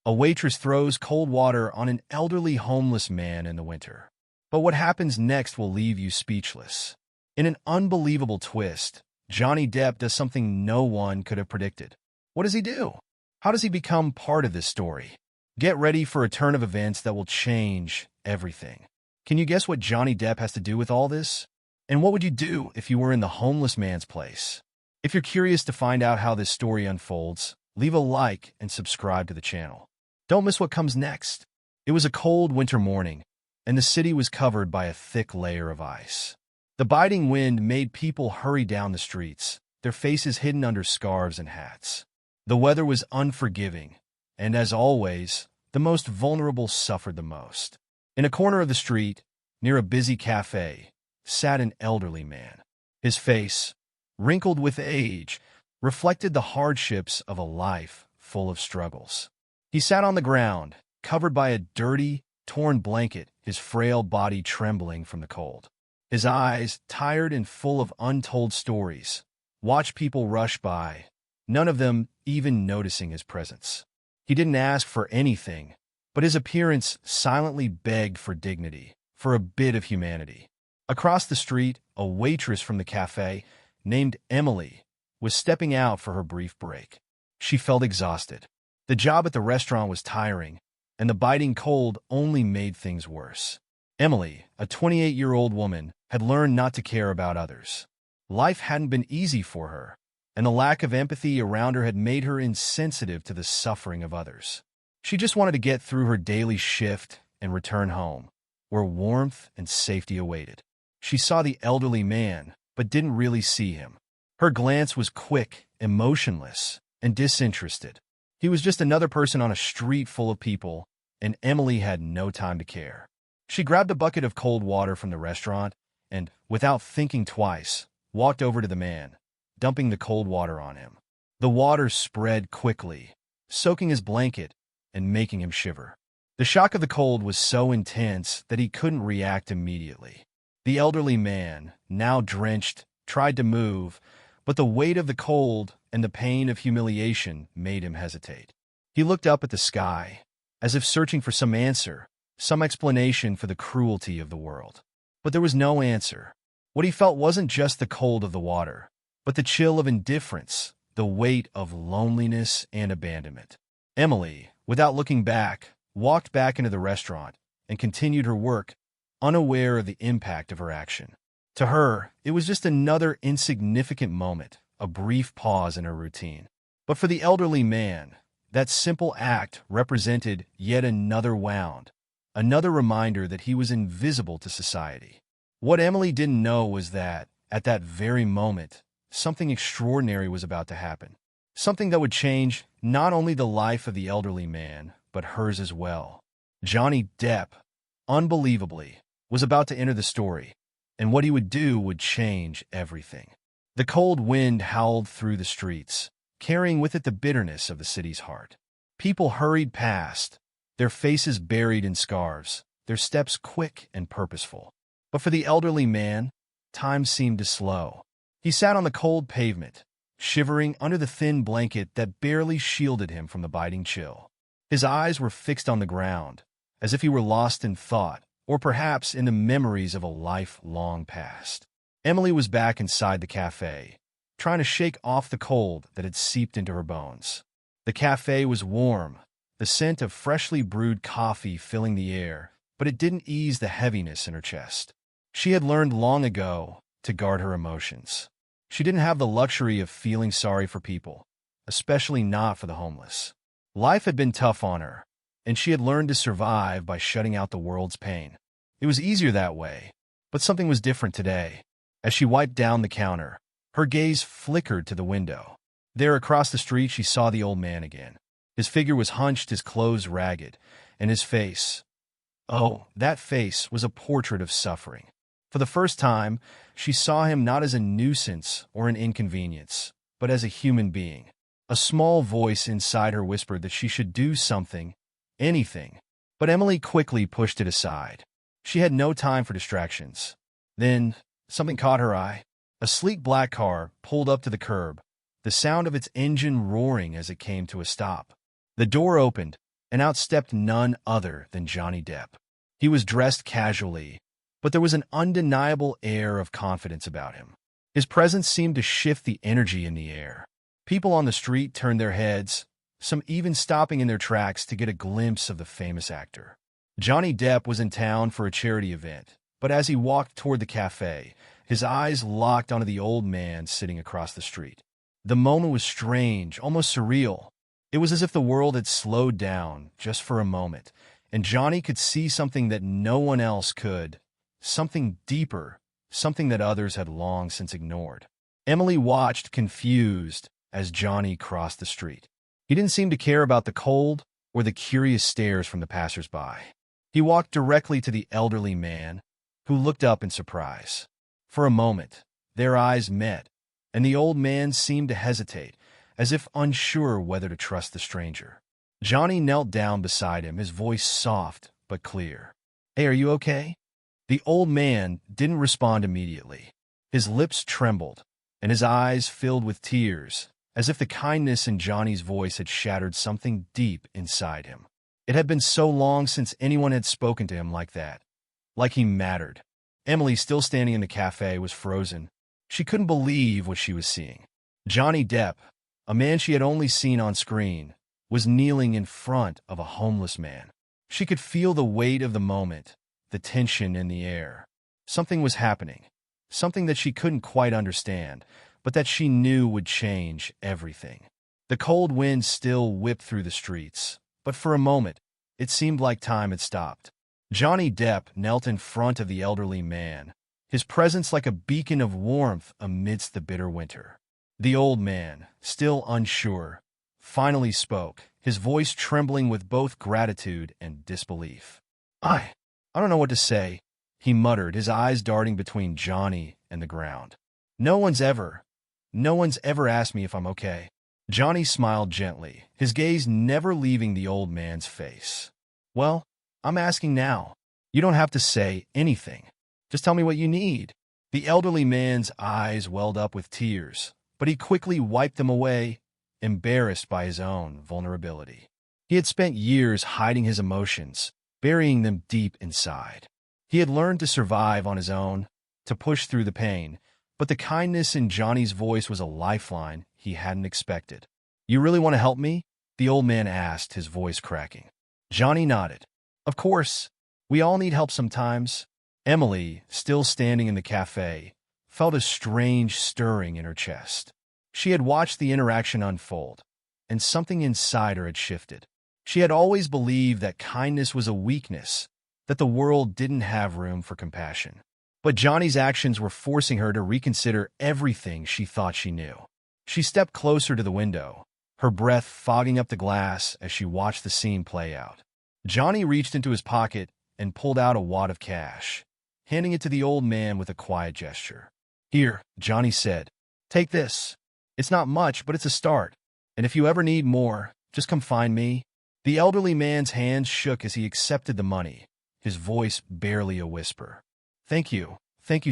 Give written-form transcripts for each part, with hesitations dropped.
A waitress throws cold water on an elderly homeless man in the winter. But what happens next will leave you speechless. In an unbelievable twist, Johnny Depp does something no one could have predicted. What does he do? How does he become part of this story? Get ready for a turn of events that will change everything. Can you guess what Johnny Depp has to do with all this? And what would you do if you were in the homeless man's place? If you're curious to find out how this story unfolds, leave a like and subscribe to the channel. Don't miss what comes next. It was a cold winter morning, and the city was covered by a thick layer of ice. The biting wind made people hurry down the streets, their faces hidden under scarves and hats. The weather was unforgiving, and as always, the most vulnerable suffered the most. In a corner of the street, near a busy cafe, sat an elderly man. His face, wrinkled with age, reflected the hardships of a life full of struggles. He sat on the ground, covered by a dirty, torn blanket, his frail body trembling from the cold. His eyes, tired and full of untold stories, watched people rush by, none of them even noticing his presence. He didn't ask for anything, but his appearance silently begged for dignity, for a bit of humanity. Across the street, a waitress from the cafe, named Emily, was stepping out for her brief break. She felt exhausted. The job at the restaurant was tiring, and the biting cold only made things worse. Emily, a 28-year-old woman, had learned not to care about others. Life hadn't been easy for her, and the lack of empathy around her had made her insensitive to the suffering of others. She just wanted to get through her daily shift and return home, where warmth and safety awaited. She saw the elderly man, but didn't really see him. Her glance was quick, emotionless, and disinterested. He was just another person on a street full of people, and Emily had no time to care. She grabbed a bucket of cold water from the restaurant and, without thinking twice, walked over to the man, dumping the cold water on him. The water spread quickly, soaking his blanket and making him shiver. The shock of the cold was so intense that he couldn't react immediately. The elderly man, now drenched, tried to move, but the weight of the cold and the pain of humiliation made him hesitate. He looked up at the sky, as if searching for some answer, some explanation for the cruelty of the world. But there was no answer. What he felt wasn't just the cold of the water, but the chill of indifference, the weight of loneliness and abandonment. Emily, without looking back, walked back into the restaurant and continued her work, unaware of the impact of her action. To her, it was just another insignificant moment, a brief pause in her routine. But for the elderly man, that simple act represented yet another wound, another reminder that he was invisible to society. What Emily didn't know was that, at that very moment, something extraordinary was about to happen. Something that would change not only the life of the elderly man, but hers as well. Johnny Depp, unbelievably, was about to enter the story, and what he would do would change everything. The cold wind howled through the streets, carrying with it the bitterness of the city's heart. People hurried past, their faces buried in scarves, their steps quick and purposeful. But for the elderly man, time seemed to slow. He sat on the cold pavement, shivering under the thin blanket that barely shielded him from the biting chill. His eyes were fixed on the ground, as if he were lost in thought, or perhaps in the memories of a life long past. Emily was back inside the cafe, trying to shake off the cold that had seeped into her bones. The cafe was warm, the scent of freshly brewed coffee filling the air, but it didn't ease the heaviness in her chest. She had learned long ago to guard her emotions. She didn't have the luxury of feeling sorry for people, especially not for the homeless. Life had been tough on her, and she had learned to survive by shutting out the world's pain. It was easier that way, but something was different today. As she wiped down the counter, her gaze flickered to the window. There across the street she saw the old man again. His figure was hunched, his clothes ragged, and his face, oh, that face was a portrait of suffering. For the first time, she saw him not as a nuisance or an inconvenience, but as a human being. A small voice inside her whispered that she should do something, anything, but Emily quickly pushed it aside. She had no time for distractions. Then, something caught her eye. A sleek black car pulled up to the curb, the sound of its engine roaring as it came to a stop. The door opened, and out stepped none other than Johnny Depp. He was dressed casually, but there was an undeniable air of confidence about him. His presence seemed to shift the energy in the air. People on the street turned their heads, some even stopping in their tracks to get a glimpse of the famous actor. Johnny Depp was in town for a charity event, but as he walked toward the cafe, his eyes locked onto the old man sitting across the street. The moment was strange, almost surreal. It was as if the world had slowed down just for a moment, and Johnny could see something that no one else could, something deeper, something that others had long since ignored. Emily watched, confused, as Johnny crossed the street. He didn't seem to care about the cold or the curious stares from the passers-by. He walked directly to the elderly man, who looked up in surprise. For a moment, their eyes met, and the old man seemed to hesitate, as if unsure whether to trust the stranger. Johnny knelt down beside him, his voice soft but clear. "Hey, are you okay?" The old man didn't respond immediately. His lips trembled, and his eyes filled with tears, as if the kindness in Johnny's voice had shattered something deep inside him. It had been so long since anyone had spoken to him like that, like he mattered. Emily, still standing in the cafe, was frozen. She couldn't believe what she was seeing. Johnny Depp, a man she had only seen on screen, was kneeling in front of a homeless man. She could feel the weight of the moment, the tension in the air. Something was happening, something that she couldn't quite understand, but that she knew would change everything. The cold wind still whipped through the streets, but for a moment, it seemed like time had stopped. Johnny Depp knelt in front of the elderly man, his presence like a beacon of warmth amidst the bitter winter. The old man, still unsure, finally spoke, his voice trembling with both gratitude and disbelief. I don't know what to say," he muttered, his eyes darting between Johnny and the ground. No one's ever asked me if I'm okay." Johnny smiled gently, his gaze never leaving the old man's face. "Well, I'm asking now. You don't have to say anything. Just tell me what you need." The elderly man's eyes welled up with tears, but he quickly wiped them away, embarrassed by his own vulnerability. He had spent years hiding his emotions, burying them deep inside. He had learned to survive on his own, to push through the pain, but the kindness in Johnny's voice was a lifeline he hadn't expected. "You really want to help me?" the old man asked, his voice cracking. Johnny nodded. "Of course. We all need help sometimes." Emily, still standing in the cafe, felt a strange stirring in her chest. She had watched the interaction unfold, and something inside her had shifted. She had always believed that kindness was a weakness, that the world didn't have room for compassion. But Johnny's actions were forcing her to reconsider everything she thought she knew. She stepped closer to the window, her breath fogging up the glass as she watched the scene play out. Johnny reached into his pocket and pulled out a wad of cash, handing it to the old man with a quiet gesture. "Here," Johnny said. "Take this. It's not much, but it's a start. And if you ever need more, just come find me." The elderly man's hands shook as he accepted the money, his voice barely a whisper. Thank you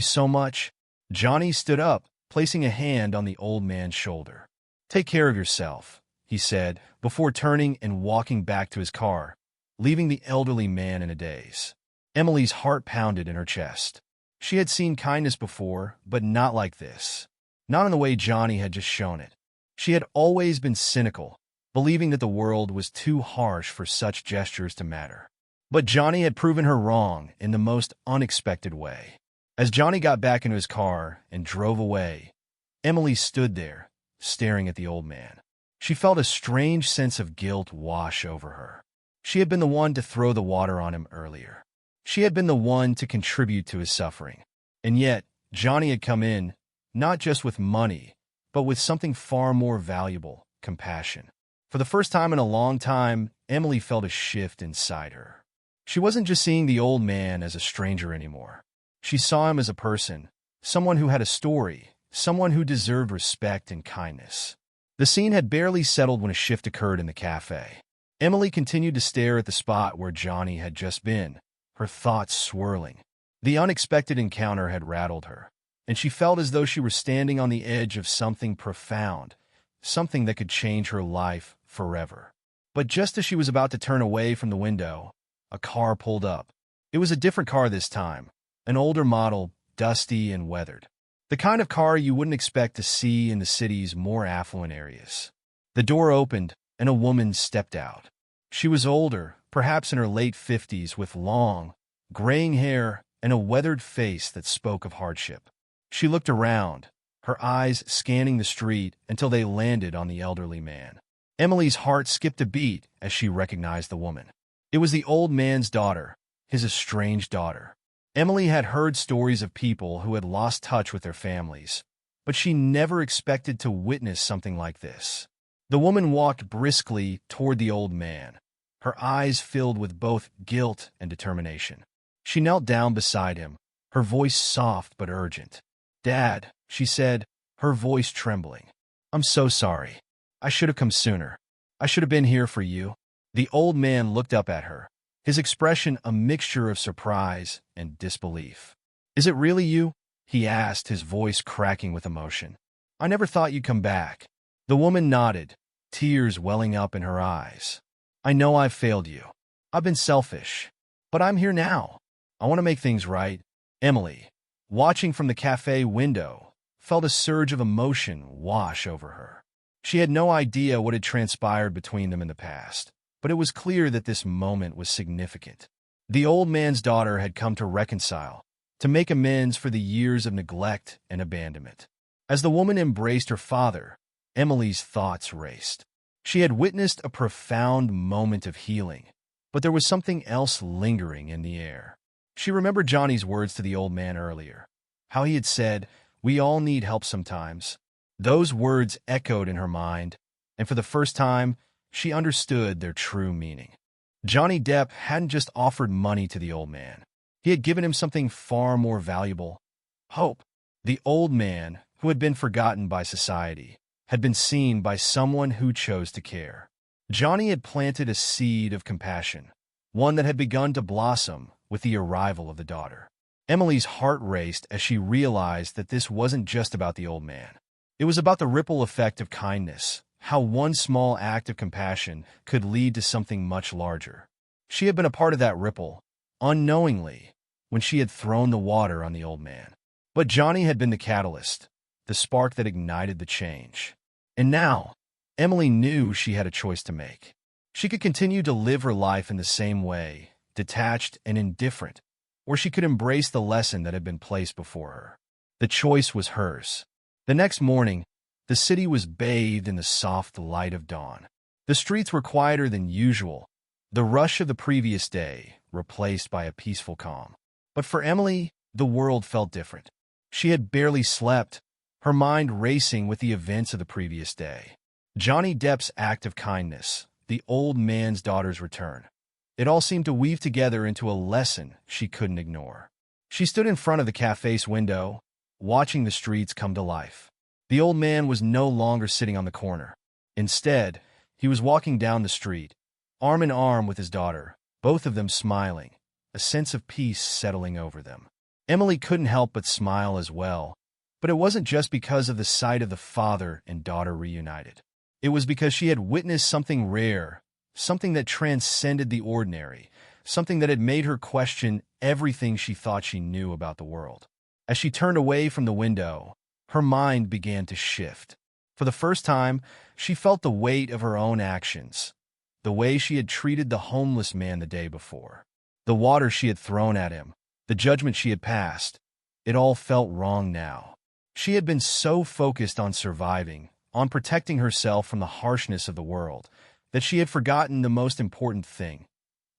so much." Johnny stood up, placing a hand on the old man's shoulder. "Take care of yourself," he said, before turning and walking back to his car, leaving the elderly man in a daze. Emily's heart pounded in her chest. She had seen kindness before, but not like this. Not in the way Johnny had just shown it. She had always been cynical, believing that the world was too harsh for such gestures to matter. But Johnny had proven her wrong in the most unexpected way. As Johnny got back into his car and drove away, Emily stood there, staring at the old man. She felt a strange sense of guilt wash over her. She had been the one to throw the water on him earlier. She had been the one to contribute to his suffering. And yet, Johnny had come in, not just with money, but with something far more valuable, compassion. For the first time in a long time, Emily felt a shift inside her. She wasn't just seeing the old man as a stranger anymore. She saw him as a person, someone who had a story, someone who deserved respect and kindness. The scene had barely settled when a shift occurred in the cafe. Emily continued to stare at the spot where Johnny had just been, her thoughts swirling. The unexpected encounter had rattled her, and she felt as though she were standing on the edge of something profound, something that could change her life forever. But just as she was about to turn away from the window, a car pulled up. It was a different car this time, an older model, dusty and weathered. The kind of car you wouldn't expect to see in the city's more affluent areas. The door opened, and a woman stepped out. She was older, perhaps in her late 50s, with long, graying hair and a weathered face that spoke of hardship. She looked around, her eyes scanning the street until they landed on the elderly man. Emily's heart skipped a beat as she recognized the woman. It was the old man's daughter, his estranged daughter. Emily had heard stories of people who had lost touch with their families, but she never expected to witness something like this. The woman walked briskly toward the old man, her eyes filled with both guilt and determination. She knelt down beside him, her voice soft but urgent. "Dad," she said, her voice trembling. "I'm so sorry. I should have come sooner. I should have been here for you." The old man looked up at her, his expression a mixture of surprise and disbelief. "Is it really you?" he asked, his voice cracking with emotion. "I never thought you'd come back." The woman nodded, tears welling up in her eyes. "I know I've failed you. I've been selfish. But I'm here now. I want to make things right." Emily, watching from the cafe window, felt a surge of emotion wash over her. She had no idea what had transpired between them in the past, but it was clear that this moment was significant. The old man's daughter had come to reconcile, to make amends for the years of neglect and abandonment. As the woman embraced her father, Emily's thoughts raced. She had witnessed a profound moment of healing, but there was something else lingering in the air. She remembered Johnny's words to the old man earlier, how he had said, "We all need help sometimes." Those words echoed in her mind, and for the first time, she understood their true meaning. Johnny Depp hadn't just offered money to the old man. He had given him something far more valuable: hope. The old man, who had been forgotten by society, had been seen by someone who chose to care. Johnny had planted a seed of compassion, one that had begun to blossom with the arrival of the daughter. Emily's heart raced as she realized that this wasn't just about the old man. It was about the ripple effect of kindness, how one small act of compassion could lead to something much larger. She had been a part of that ripple, unknowingly, when she had thrown the water on the old man. But Johnny had been the catalyst, the spark that ignited the change. And now, Emily knew she had a choice to make. She could continue to live her life in the same way, detached and indifferent, or she could embrace the lesson that had been placed before her. The choice was hers. The next morning, the city was bathed in the soft light of dawn. The streets were quieter than usual, the rush of the previous day replaced by a peaceful calm. But for Emily, the world felt different. She had barely slept, her mind racing with the events of the previous day. Johnny Depp's act of kindness, the old man's daughter's return. It all seemed to weave together into a lesson she couldn't ignore. She stood in front of the cafe's window, watching the streets come to life. The old man was no longer sitting on the corner. Instead, he was walking down the street, arm in arm with his daughter, both of them smiling, a sense of peace settling over them. Emily couldn't help but smile as well, but it wasn't just because of the sight of the father and daughter reunited. It was because she had witnessed something rare, something that transcended the ordinary, something that had made her question everything she thought she knew about the world. As she turned away from the window, her mind began to shift. For the first time, she felt the weight of her own actions, the way she had treated the homeless man the day before, the water she had thrown at him, the judgment she had passed. It all felt wrong now. She had been so focused on surviving, on protecting herself from the harshness of the world, that she had forgotten the most important thing: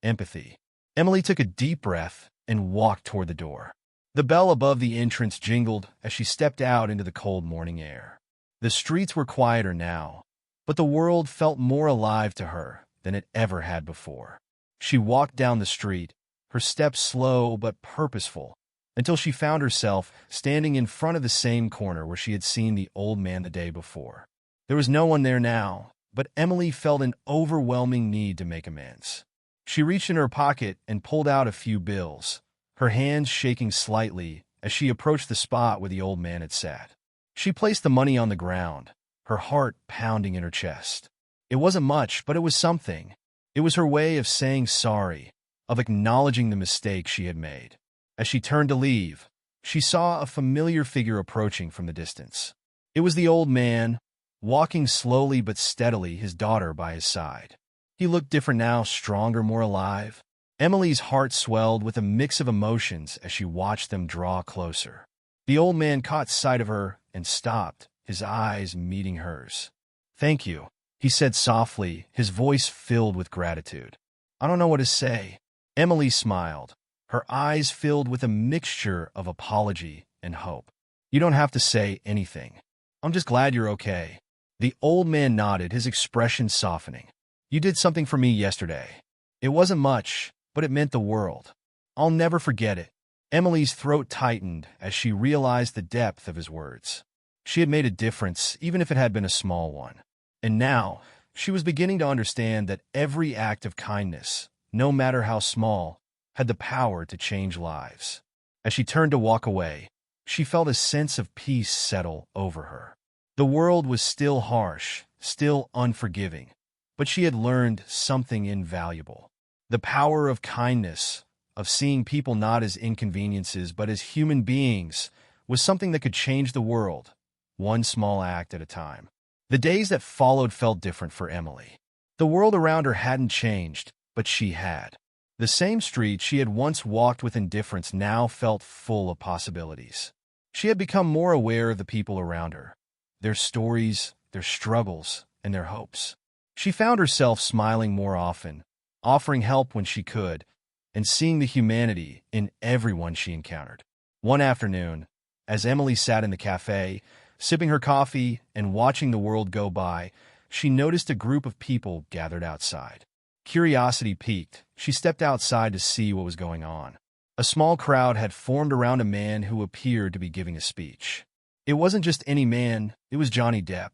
empathy. Emily took a deep breath and walked toward the door. The bell above the entrance jingled as she stepped out into the cold morning air. The streets were quieter now, but the world felt more alive to her than it ever had before. She walked down the street, her steps slow but purposeful, until she found herself standing in front of the same corner where she had seen the old man the day before. There was no one there now, but Emily felt an overwhelming need to make amends. She reached in her pocket and pulled out a few bills, her hands shaking slightly as she approached the spot where the old man had sat. She placed the money on the ground, her heart pounding in her chest. It wasn't much, but it was something. It was her way of saying sorry, of acknowledging the mistake she had made. As she turned to leave, she saw a familiar figure approaching from the distance. It was the old man, walking slowly but steadily, his daughter by his side. He looked different now, stronger, more alive. Emily's heart swelled with a mix of emotions as she watched them draw closer. The old man caught sight of her and stopped, his eyes meeting hers. "Thank you," he said softly, his voice filled with gratitude. "I don't know what to say." Emily smiled, her eyes filled with a mixture of apology and hope. "You don't have to say anything. I'm just glad you're okay." The old man nodded, his expression softening. "You did something for me yesterday. It wasn't much, but it meant the world. I'll never forget it." Emily's throat tightened as she realized the depth of his words. She had made a difference, even if it had been a small one. And now, she was beginning to understand that every act of kindness, no matter how small, had the power to change lives. As she turned to walk away, she felt a sense of peace settle over her. The world was still harsh, still unforgiving, but she had learned something invaluable. The power of kindness, of seeing people not as inconveniences but as human beings, was something that could change the world, one small act at a time. The days that followed felt different for Emily. The world around her hadn't changed, but she had. The same street she had once walked with indifference now felt full of possibilities. She had become more aware of the people around her, their stories, their struggles, and their hopes. She found herself smiling more often, offering help when she could, and seeing the humanity in everyone she encountered. One afternoon, as Emily sat in the cafe, sipping her coffee and watching the world go by, she noticed a group of people gathered outside. Curiosity piqued. She stepped outside to see what was going on. A small crowd had formed around a man who appeared to be giving a speech. It wasn't just any man, it was Johnny Depp.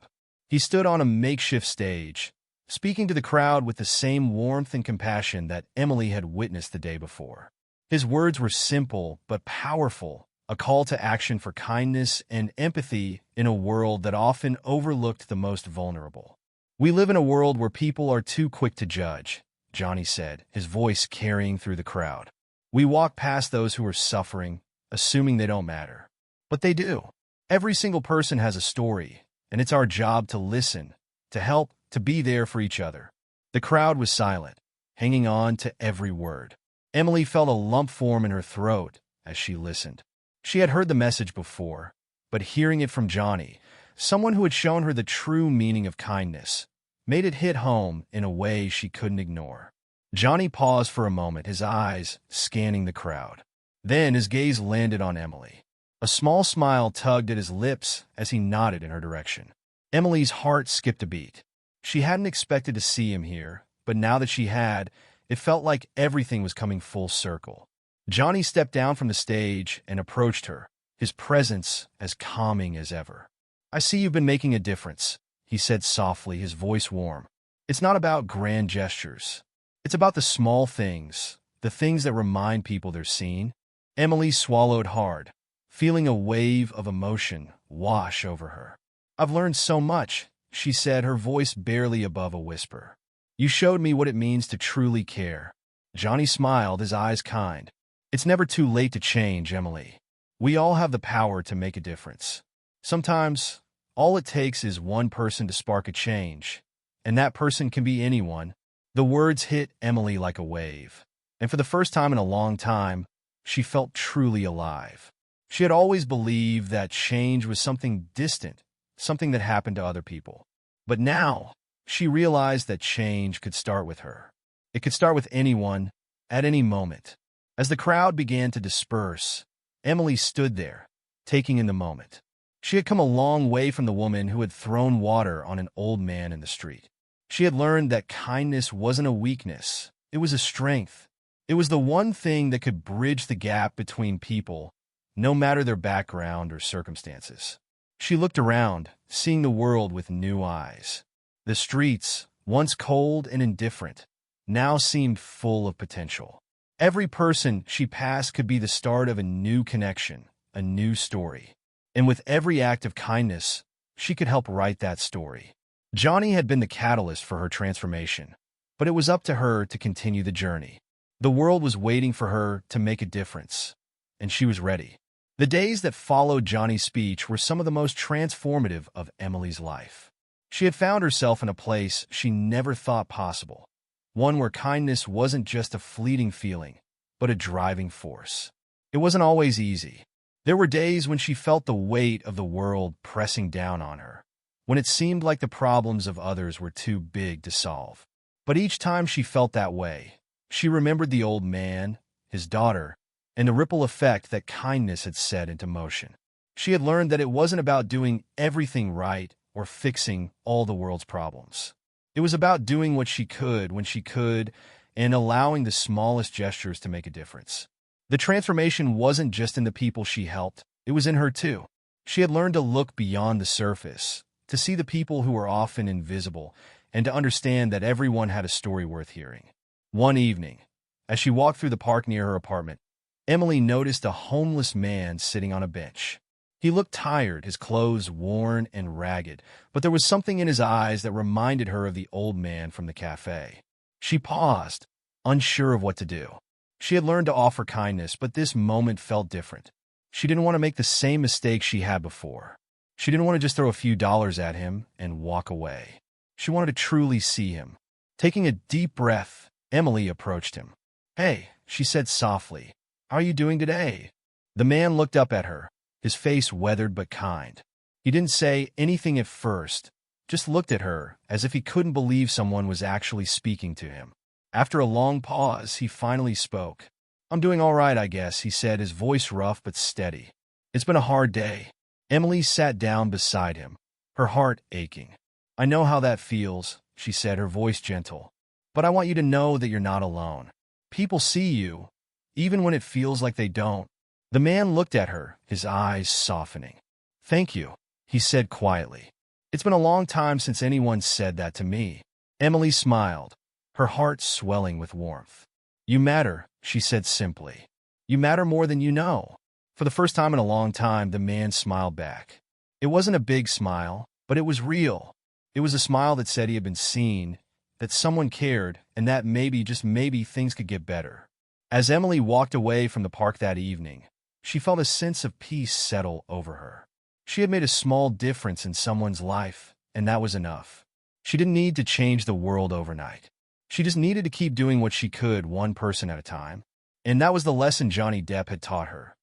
He stood on a makeshift stage, speaking to the crowd with the same warmth and compassion that Emily had witnessed the day before. His words were simple but powerful, a call to action for kindness and empathy in a world that often overlooked the most vulnerable. "We live in a world where people are too quick to judge," Johnny said, his voice carrying through the crowd. "We walk past those who are suffering, assuming they don't matter. But they do. Every single person has a story, and it's our job to listen, to help, to be there for each other." The crowd was silent, hanging on to every word. Emily felt a lump form in her throat as she listened. She had heard the message before, but hearing it from Johnny, someone who had shown her the true meaning of kindness, made it hit home in a way she couldn't ignore. Johnny paused for a moment, his eyes scanning the crowd. Then his gaze landed on Emily. A small smile tugged at his lips as he nodded in her direction. Emily's heart skipped a beat. She hadn't expected to see him here, but now that she had, it felt like everything was coming full circle. Johnny stepped down from the stage and approached her, his presence as calming as ever. "I see you've been making a difference," he said softly, his voice warm. "It's not about grand gestures. It's about the small things, the things that remind people they're seen." Emily swallowed hard, feeling a wave of emotion wash over her. "I've learned so much," she said, her voice barely above a whisper. "You showed me what it means to truly care." Johnny smiled, his eyes kind. "It's never too late to change, Emily. We all have the power to make a difference. Sometimes, all it takes is one person to spark a change, and that person can be anyone." The words hit Emily like a wave, and for the first time in a long time, she felt truly alive. She had always believed that change was something distant, something that happened to other people. But now, she realized that change could start with her. It could start with anyone, at any moment. As the crowd began to disperse, Emily stood there, taking in the moment. She had come a long way from the woman who had thrown water on an old man in the street. She had learned that kindness wasn't a weakness, it was a strength. It was the one thing that could bridge the gap between people, no matter their background or circumstances. She looked around, seeing the world with new eyes. The streets, once cold and indifferent, now seemed full of potential. Every person she passed could be the start of a new connection, a new story. And with every act of kindness, she could help write that story. Johnny had been the catalyst for her transformation, but it was up to her to continue the journey. The world was waiting for her to make a difference, and she was ready. The days that followed Johnny's speech were some of the most transformative of Emily's life. She had found herself in a place she never thought possible, one where kindness wasn't just a fleeting feeling, but a driving force. It wasn't always easy. There were days when she felt the weight of the world pressing down on her, when it seemed like the problems of others were too big to solve. But each time she felt that way, she remembered the old man, his daughter, and the ripple effect that kindness had set into motion. She had learned that it wasn't about doing everything right or fixing all the world's problems. It was about doing what she could when she could and allowing the smallest gestures to make a difference. The transformation wasn't just in the people she helped, it was in her too. She had learned to look beyond the surface, to see the people who were often invisible, and to understand that everyone had a story worth hearing. One evening, as she walked through the park near her apartment, Emily noticed a homeless man sitting on a bench. He looked tired, his clothes worn and ragged, but there was something in his eyes that reminded her of the old man from the cafe. She paused, unsure of what to do. She had learned to offer kindness, but this moment felt different. She didn't want to make the same mistake she had before. She didn't want to just throw a few dollars at him and walk away. She wanted to truly see him. Taking a deep breath, Emily approached him. "Hey," she said softly, "how are you doing today?" The man looked up at her, his face weathered but kind. He didn't say anything at first, just looked at her as if he couldn't believe someone was actually speaking to him. After a long pause, he finally spoke. "I'm doing all right, I guess," he said, his voice rough but steady. "It's been a hard day." Emily sat down beside him, her heart aching. "I know how that feels," she said, her voice gentle. "But I want you to know that you're not alone. People see you, even when it feels like they don't." The man looked at her, his eyes softening. "Thank you," he said quietly. "It's been a long time since anyone said that to me." Emily smiled, her heart swelling with warmth. "You matter," she said simply. "You matter more than you know." For the first time in a long time, the man smiled back. It wasn't a big smile, but it was real. It was a smile that said he had been seen, that someone cared, and that maybe, just maybe, things could get better. As Emily walked away from the park that evening, she felt a sense of peace settle over her. She had made a small difference in someone's life, and that was enough. She didn't need to change the world overnight. She just needed to keep doing what she could, one person at a time. And that was the lesson Johnny Depp had taught her.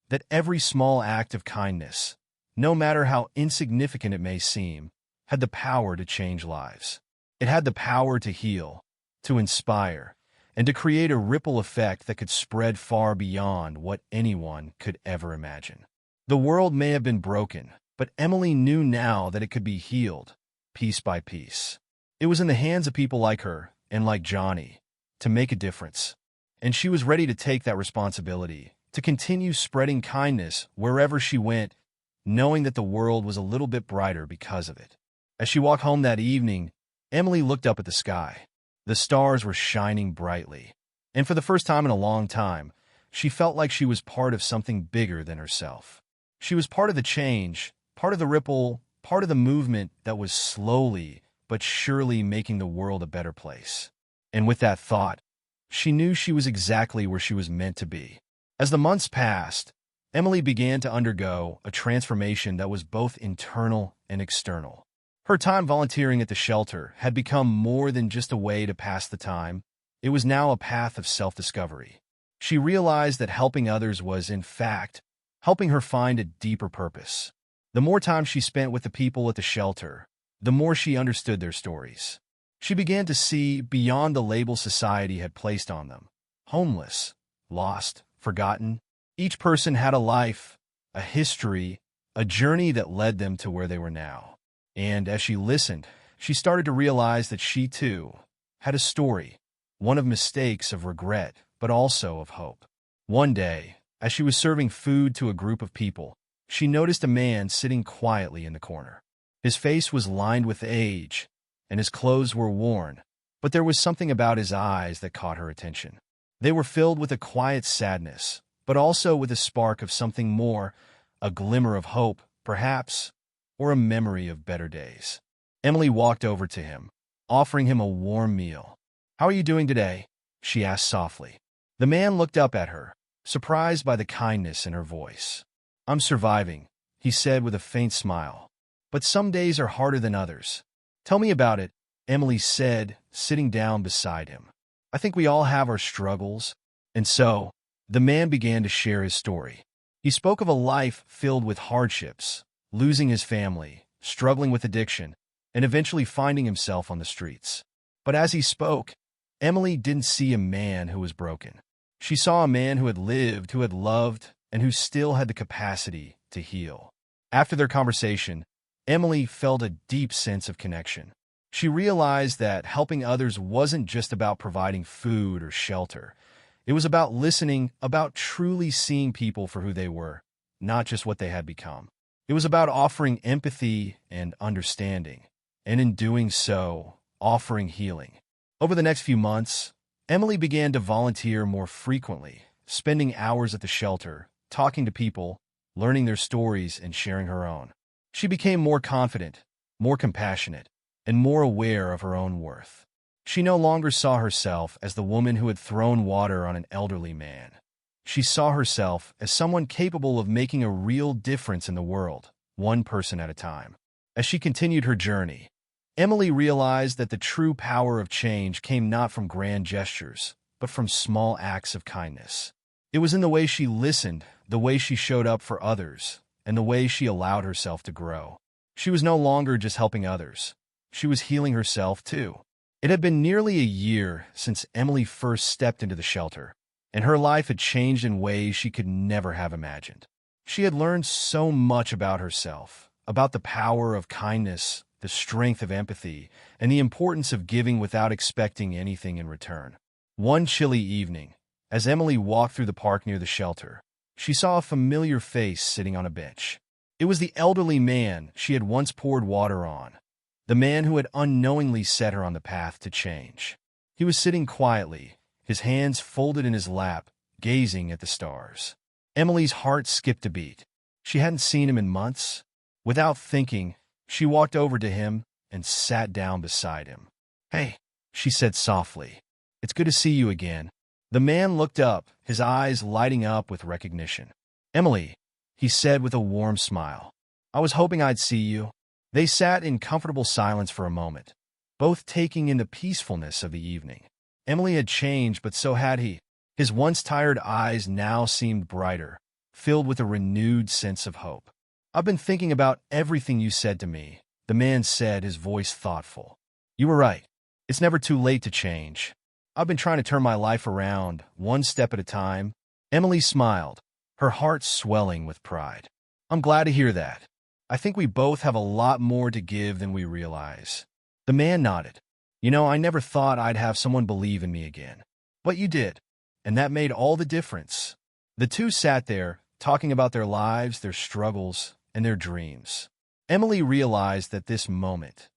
That every small act of kindness, no matter how insignificant it may seem, had the power to change lives. It had the power to heal, to inspire, and to create a ripple effect that could spread far beyond what anyone could ever imagine. The world may have been broken, but Emily knew now that it could be healed, piece by piece. It was in the hands of people like her, and like Johnny, to make a difference. And she was ready to take that responsibility, to continue spreading kindness wherever she went, knowing that the world was a little bit brighter because of it. As she walked home that evening, Emily looked up at the sky. The stars were shining brightly, and for the first time in a long time, she felt like she was part of something bigger than herself. She was part of the change, part of the ripple, part of the movement that was slowly but surely making the world a better place. And with that thought, she knew she was exactly where she was meant to be. As the months passed, Emily began to undergo a transformation that was both internal and external. Her time volunteering at the shelter had become more than just a way to pass the time. It was now a path of self-discovery. She realized that helping others was, in fact, helping her find a deeper purpose. The more time she spent with the people at the shelter, the more she understood their stories. She began to see beyond the label society had placed on them. Homeless, lost, forgotten. Each person had a life, a history, a journey that led them to where they were now. And as she listened, she started to realize that she, too, had a story, one of mistakes, of regret, but also of hope. One day, as she was serving food to a group of people, she noticed a man sitting quietly in the corner. His face was lined with age, and his clothes were worn, but there was something about his eyes that caught her attention. They were filled with a quiet sadness, but also with a spark of something more, a glimmer of hope, perhaps, or a memory of better days. Emily walked over to him, offering him a warm meal. "How are you doing today?" she asked softly. The man looked up at her, surprised by the kindness in her voice. "I'm surviving," he said with a faint smile. "But some days are harder than others." "Tell me about it," Emily said, sitting down beside him. "I think we all have our struggles." And so, the man began to share his story. He spoke of a life filled with hardships, losing his family, struggling with addiction, and eventually finding himself on the streets. But as he spoke, Emily didn't see a man who was broken. She saw a man who had lived, who had loved, and who still had the capacity to heal. After their conversation, Emily felt a deep sense of connection. She realized that helping others wasn't just about providing food or shelter. It was about listening, about truly seeing people for who they were, not just what they had become. It was about offering empathy and understanding, and in doing so, offering healing. Over the next few months, Emily began to volunteer more frequently, spending hours at the shelter, talking to people, learning their stories, and sharing her own. She became more confident, more compassionate, and more aware of her own worth. She no longer saw herself as the woman who had thrown water on an elderly man. She saw herself as someone capable of making a real difference in the world, one person at a time. As she continued her journey, Emily realized that the true power of change came not from grand gestures, but from small acts of kindness. It was in the way she listened, the way she showed up for others, and the way she allowed herself to grow. She was no longer just helping others. She was healing herself, too. It had been nearly a year since Emily first stepped into the shelter, and her life had changed in ways she could never have imagined. She had learned so much about herself, about the power of kindness, the strength of empathy, and the importance of giving without expecting anything in return. One chilly evening, as Emily walked through the park near the shelter, she saw a familiar face sitting on a bench. It was the elderly man she had once poured water on, the man who had unknowingly set her on the path to change. He was sitting quietly, his hands folded in his lap, gazing at the stars. Emily's heart skipped a beat. She hadn't seen him in months. Without thinking, she walked over to him and sat down beside him. "Hey," she said softly. "It's good to see you again." The man looked up, his eyes lighting up with recognition. "Emily," he said with a warm smile. "I was hoping I'd see you." They sat in comfortable silence for a moment, both taking in the peacefulness of the evening. Emily had changed, but so had he. His once tired eyes now seemed brighter, filled with a renewed sense of hope. "I've been thinking about everything you said to me," the man said, his voice thoughtful. "You were right. It's never too late to change. I've been trying to turn my life around, one step at a time." Emily smiled, her heart swelling with pride. "I'm glad to hear that. I think we both have a lot more to give than we realize." The man nodded. "You know, I never thought I'd have someone believe in me again. But you did, and that made all the difference." The two sat there, talking about their lives, their struggles, and their dreams. Emily realized that this moment,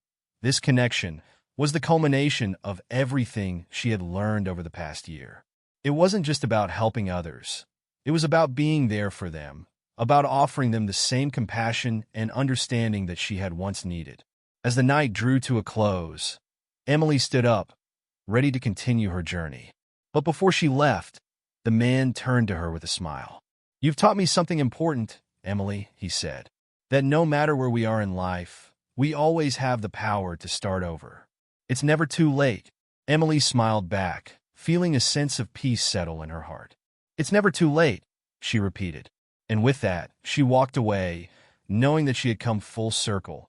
this connection, was the culmination of everything she had learned over the past year. It wasn't just about helping others. It was about being there for them, about offering them the same compassion and understanding that she had once needed. As the night drew to a close, Emily stood up, ready to continue her journey. But before she left, the man turned to her with a smile. "You've taught me something important, Emily," he said, "that no matter where we are in life, we always have the power to start over. It's never too late." Emily smiled back, feeling a sense of peace settle in her heart. "It's never too late," she repeated. And with that, she walked away, knowing that she had come full circle,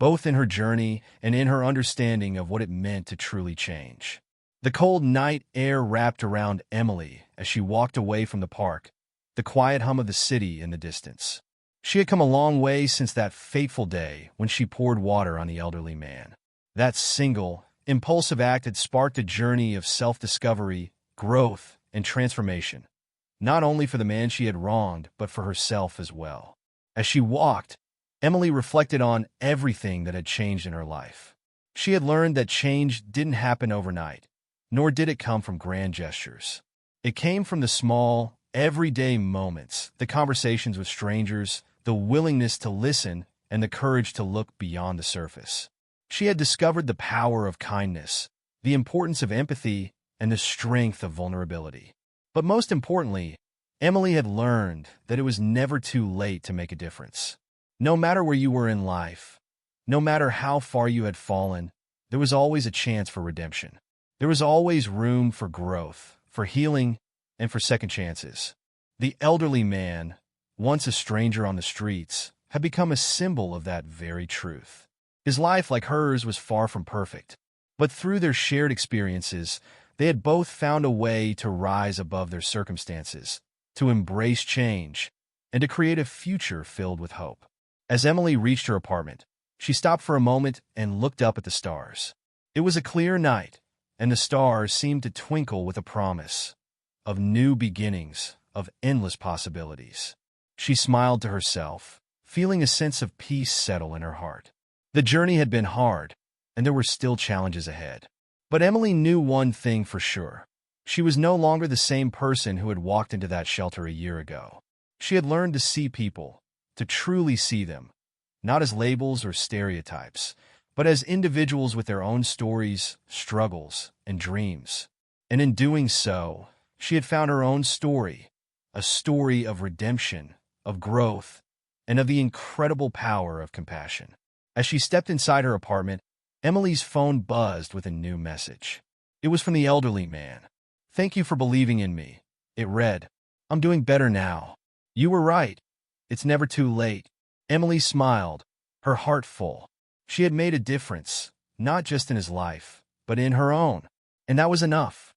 both in her journey and in her understanding of what it meant to truly change. The cold night air wrapped around Emily as she walked away from the park, the quiet hum of the city in the distance. She had come a long way since that fateful day when she poured water on the elderly man. That single, impulsive act had sparked a journey of self-discovery, growth, and transformation, not only for the man she had wronged, but for herself as well. As she walked, Emily reflected on everything that had changed in her life. She had learned that change didn't happen overnight, nor did it come from grand gestures. It came from the small, everyday moments, the conversations with strangers, the willingness to listen, and the courage to look beyond the surface. She had discovered the power of kindness, the importance of empathy, and the strength of vulnerability. But most importantly, Emily had learned that it was never too late to make a difference. No matter where you were in life, no matter how far you had fallen, there was always a chance for redemption. There was always room for growth, for healing, and for second chances. The elderly man, once a stranger on the streets, had become a symbol of that very truth. His life, like hers, was far from perfect. But through their shared experiences, they had both found a way to rise above their circumstances, to embrace change, and to create a future filled with hope. As Emily reached her apartment, she stopped for a moment and looked up at the stars. It was a clear night, and the stars seemed to twinkle with a promise of new beginnings, of endless possibilities. She smiled to herself, feeling a sense of peace settle in her heart. The journey had been hard, and there were still challenges ahead. But Emily knew one thing for sure. She was no longer the same person who had walked into that shelter a year ago. She had learned to see people, to truly see them, not as labels or stereotypes, but as individuals with their own stories, struggles, and dreams. And in doing so, she had found her own story, a story of redemption, of growth, and of the incredible power of compassion. As she stepped inside her apartment, Emily's phone buzzed with a new message. It was from the elderly man. "Thank you for believing in me," it read. "I'm doing better now. You were right. It's never too late." Emily smiled, her heart full. She had made a difference, not just in his life, but in her own. And that was enough.